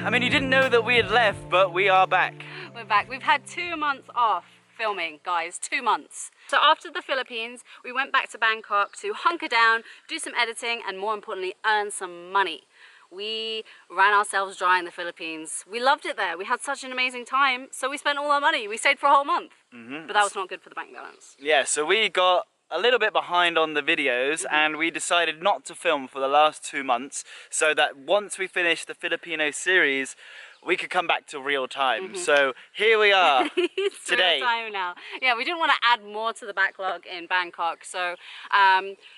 I mean, you didn't know that we had left, but we are back. We're back. We've had 2 months off filming, guys, 2 months. So after the Philippines, we went back to Bangkok to hunker down, do some editing, and more importantly, earn some money. We ran ourselves dry in the Philippines. We loved it there. We had such an amazing time, so we spent all our money. We stayed for a whole month, but that was not good for the bank balance. Yeah, so we got a little bit behind on the videos and we decided not to film for the last 2 months so that once we finished the Filipino series, we could come back to real time. So here we are It's today. real time now. Yeah, we didn't want to add more to the backlog in Bangkok. So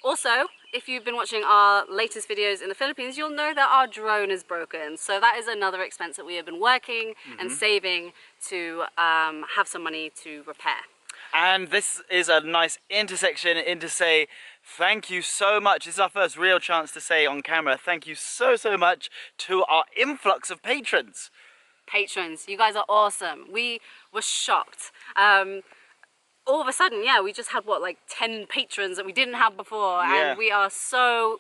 also, if you've been watching our latest videos in the Philippines, you'll know that our drone is broken. So that is another expense that we have been working and saving to have some money to repair. And this is a nice intersection to say thank you so much. This is our first real chance to say on camera thank you so much to our influx of patrons. Patrons, you guys are awesome. We were shocked. All of a sudden, yeah, we just had what, like 10 patrons that we didn't have before, and we are so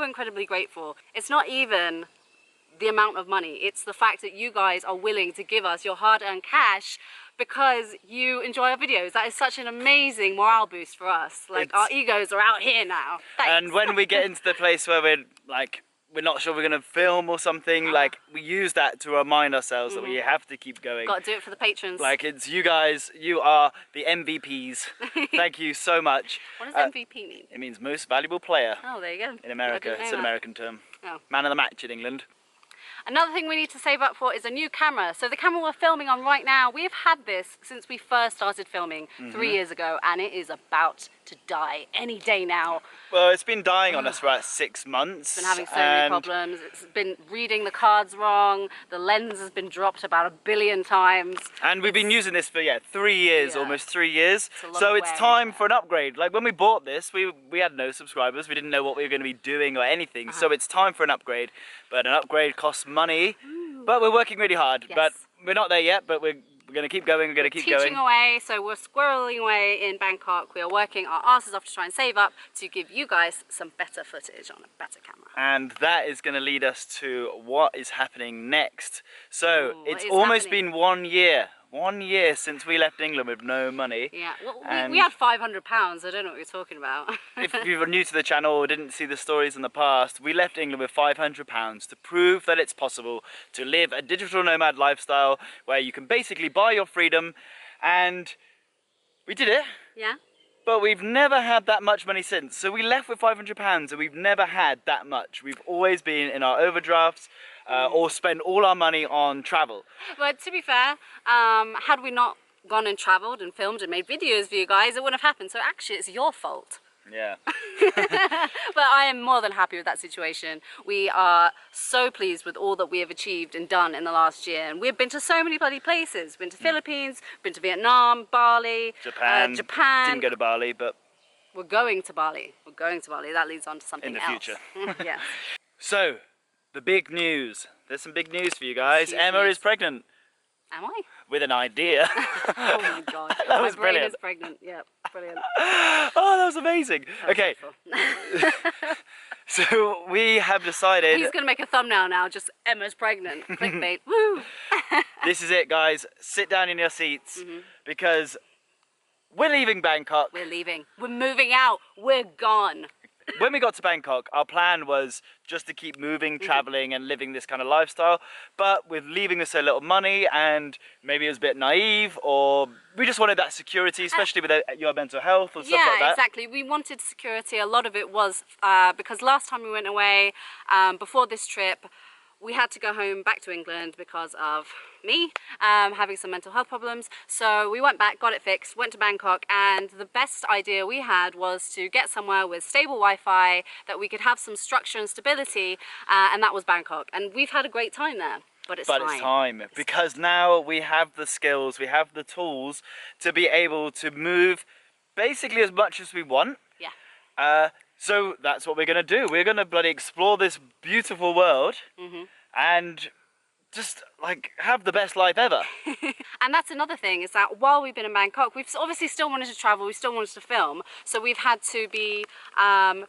incredibly grateful. It's not even the amount of money, it's the fact that you guys are willing to give us your hard-earned cash because you enjoy our videos. That is such an amazing morale boost for us. Like, our egos are out here now. Thanks. And when we get into the place where we're not sure we're gonna film or something, like, we use that to remind ourselves that we have to keep going. Got to do it for the patrons. Like, it's you guys, you are the MVPs. Thank you so much. What does MVP mean? It means most valuable player. Oh, there you go. In America, it's an American term. Oh. Man of the match in England. Another thing we need to save up for is a new camera. So the camera we're filming on right now, we've had this since we first started filming 3 years ago, and it is about to die any day now. Well, it's been dying on us for about 6 months. It's been having so many problems. It's been reading the cards wrong. The lens has been dropped about 1 billion times. And we've been using this for 3 years, almost 3 years. So it's time for an upgrade. Like, when we bought this, we had no subscribers. We didn't know what we were going to be doing or anything. So it's time for an upgrade. But an upgrade costs money. But we're working really hard. Yes. But we're not there yet. But we're going to keep going. We're going to keep going. Teaching away, so we're squirreling away in Bangkok. We are working our asses off to try and save up to give you guys some better footage on a better camera. And that is going to lead us to what is happening next. So it's almost been 1 year. 1 year since we left England with no money. Yeah, well, we had £500. I don't know what you're talking about. If you were new to the channel or didn't see the stories in the past, we left England with £500 to prove that it's possible to live a digital nomad lifestyle where you can basically buy your freedom, and we did it. Yeah. But we've never had that much money since. So we left with £500 and we've never had that much. We've always been in our overdrafts or spent all our money on travel. But to be fair, had we not gone and travelled and filmed and made videos for you guys, it wouldn't have happened. So actually it's your fault. Yeah. But I am more than happy with that situation. We are so pleased with all that we have achieved and done in the last year. And we've been to so many bloody places. Been to Philippines, been to Vietnam, Bali, Japan. Didn't go to Bali, but we're going to Bali. We're going to Bali. That leads on to something else. In the future. Yeah. So, the big news. There's some big news for you guys. Huge Emma news. is pregnant. Am I? With an idea. Oh my god. That was My brain brilliant. is pregnant. Yeah, brilliant. Oh, that was amazing. Okay. So we have decided. He's going to make a thumbnail now, just Emma's pregnant. Clickbait. Woo! This is it, guys. Sit down in your seats because we're leaving Bangkok. We're leaving. We're moving out. We're gone. When we got to Bangkok, our plan was just to keep moving, traveling and living this kind of lifestyle. But with leaving with so little money, and maybe it was a bit naive, or we just wanted that security, especially with your mental health or stuff like that. Yeah, exactly. We wanted security. A lot of it was because last time we went away, before this trip, we had to go home back to England because of me having some mental health problems. So we went back, got it fixed, went to Bangkok, and the best idea we had was to get somewhere with stable Wi-Fi that we could have some structure and stability, and that was Bangkok. And we've had a great time there. But it's time. Because now we have the skills, we have the tools to be able to move basically as much as we want. Yeah. So that's what we're going to do. We're going to bloody explore this beautiful world and just like have the best life ever. And that's another thing, is that while we've been in Bangkok, we've obviously still wanted to travel, we still wanted to film, so we've had to be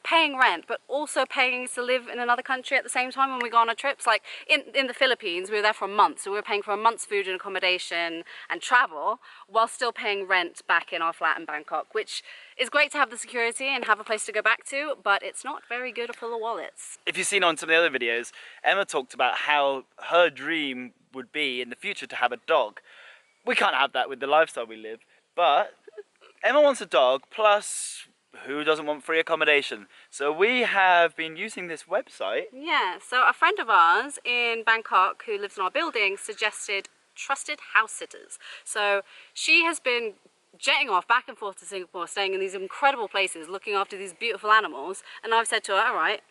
paying rent, but also paying to live in another country at the same time when we go on our trips. Like in the Philippines, we were there for a month, so we were paying for a month's food and accommodation and travel, while still paying rent back in our flat in Bangkok, which is great to have the security and have a place to go back to, but it's not very good for the wallets. If you've seen on some of the other videos, Emma talked about how her dream would be in the future to have a dog. We can't have that with the lifestyle we live, but Emma wants a dog, plus who doesn't want free accommodation? So we have been using this website. Yeah, so a friend of ours in Bangkok who lives in our building suggested trusted house sitters. So she has been jetting off back and forth to Singapore, staying in these incredible places, looking after these beautiful animals, and I've said to her, all right,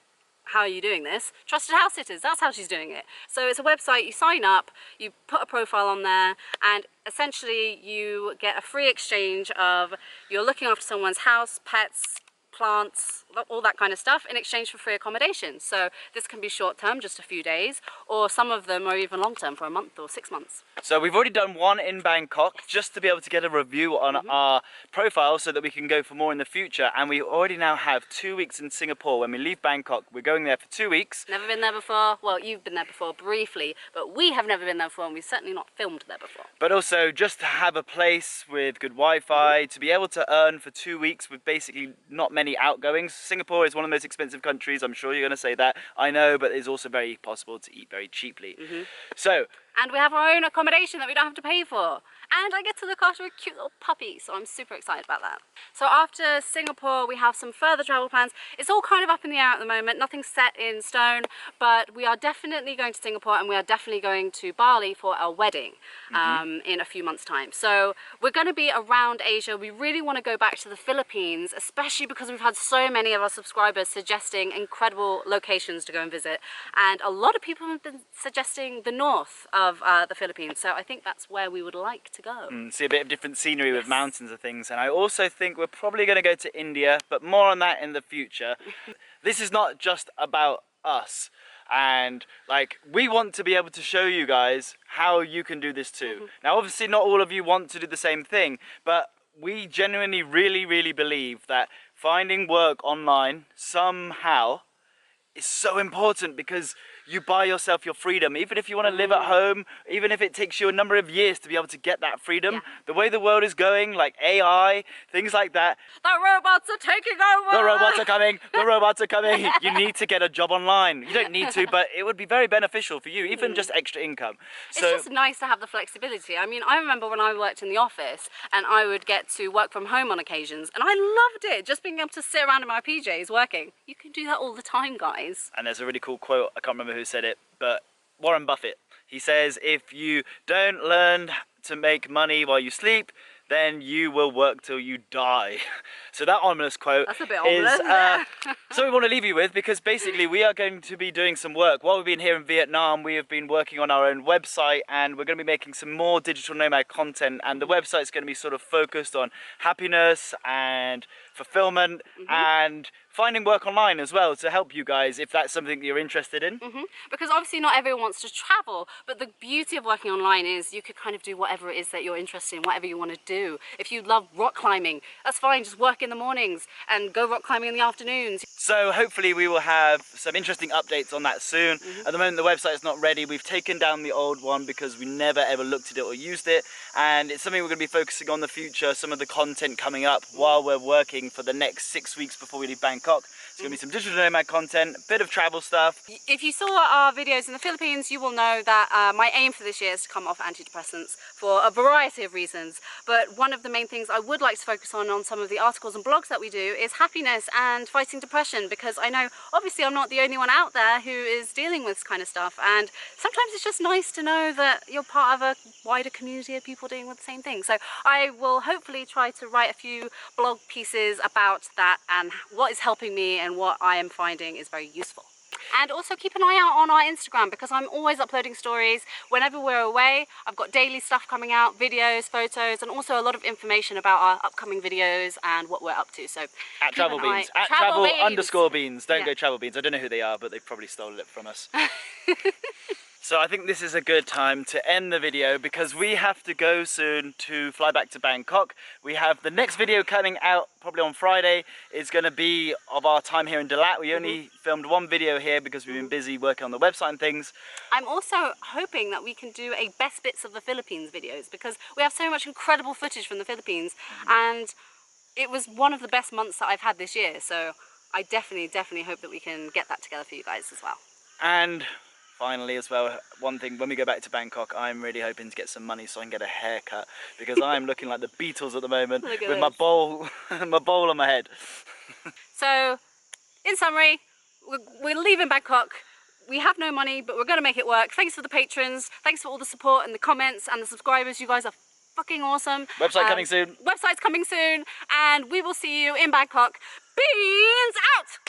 how are you doing this? Trusted house sitters, that's how she's doing it. So it's a website, you sign up, you put a profile on there, and essentially you get a free exchange of, you're looking after someone's house, pets, plants, all that kind of stuff, in exchange for free accommodation. So this can be short term, just a few days, or some of them are even long term, for a month or 6 months. So we've already done one in Bangkok, just to be able to get a review on our profile so that we can go for more in the future. And we already now have 2 weeks in Singapore. When we leave Bangkok, we're going there for 2 weeks. Never been there before. Well, you've been there before briefly, but we have never been there before, and we've certainly not filmed there before. But also just to have a place with good Wi-Fi, to be able to earn for 2 weeks with basically not many outgoings. Singapore is one of the most expensive countries. I'm sure you're going to say that. I know, but it's also very possible to eat very cheaply. So. And we have our own accommodation that we don't have to pay for. And I get to look after a cute little puppy, so I'm super excited about that. So after Singapore, we have some further travel plans. It's all kind of up in the air at the moment, nothing's set in stone, but we are definitely going to Singapore, and we are definitely going to Bali for our wedding in a few months' time. So we're going to be around Asia. We really want to go back to the Philippines, especially because we've had so many of our subscribers suggesting incredible locations to go and visit. And a lot of people have been suggesting the north of the Philippines, so I think that's where we would like to go. See a bit of different scenery with mountains and things. And I also think we're probably going to go to India, but more on that in the future. This is not just about us. And like, we want to be able to show you guys how you can do this too. Now obviously not all of you want to do the same thing, but we genuinely really believe that finding work online somehow is so important, because you buy yourself your freedom. Even if you want to live at home, even if it takes you a number of years to be able to get that freedom, the way the world is going, like AI, things like that. The robots are taking over! The robots are coming, the robots are coming. You need to get a job online. You don't need to, but it would be very beneficial for you, even just extra income. It's just nice to have the flexibility. I mean, I remember when I worked in the office and I would get to work from home on occasions, and I loved it, just being able to sit around in my PJs working. You can do that all the time, guys. And there's a really cool quote, I can't remember who said it, but Warren Buffett. He says, if you don't learn to make money while you sleep, then you will work till you die. So that ominous quote That's a bit ominous. so we want to leave you with, because basically we are going to be doing some work. While we've been here in Vietnam, we have been working on our own website, and we're going to be making some more digital nomad content, and the website's going to be sort of focused on happiness and fulfillment and finding work online as well, to help you guys if that's something that you're interested in. Because obviously not everyone wants to travel, but the beauty of working online is you could kind of do whatever it is that you're interested in, whatever you want to do. If you love rock climbing, that's fine, just work in the mornings and go rock climbing in the afternoons. So hopefully we will have some interesting updates on that soon. At the moment the website is not ready. We've taken down the old one because we never ever looked at it or used it, and it's something we're going to be focusing on in the future, some of the content coming up while we're working for the next 6 weeks before we leave Bangkok. It's going to be some digital nomad content, a bit of travel stuff. If you saw our videos in the Philippines, you will know that my aim for this year is to come off antidepressants for a variety of reasons. But one of the main things I would like to focus on some of the articles and blogs that we do is happiness and fighting depression, because I know obviously I'm not the only one out there who is dealing with this kind of stuff, and sometimes it's just nice to know that you're part of a wider community of people dealing with the same thing. So I will hopefully try to write a few blog pieces about that and what is helping me and what I am finding is very useful. And also keep an eye out on our Instagram, because I'm always uploading stories whenever we're away. I've got daily stuff coming out, videos, photos, and also a lot of information about our upcoming videos and what we're up to. So at Travel Beans, at travel_beans. Don't go Travel Beans. I don't know who they are, but they probably stole it from us. So I think this is a good time to end the video because we have to go soon to fly back to Bangkok. We have the next video coming out probably on Friday. It's going to be of our time here in Dalat. We only filmed one video here because we've been busy working on the website and things. I'm also hoping that we can do a best bits of the Philippines videos because we have so much incredible footage from the Philippines and it was one of the best months that I've had this year. So I definitely hope that we can get that together for you guys as well. And finally as well, one thing, when we go back to Bangkok, I'm really hoping to get some money so I can get a haircut because I'm looking like the Beatles at the moment with my bowl, my bowl on my head. So, in summary, we're leaving Bangkok. We have no money, but we're going to make it work. Thanks for the patrons. Thanks for all the support and the comments and the subscribers. You guys are fucking awesome. Website coming soon. Website's coming soon. And we will see you in Bangkok. Beans out!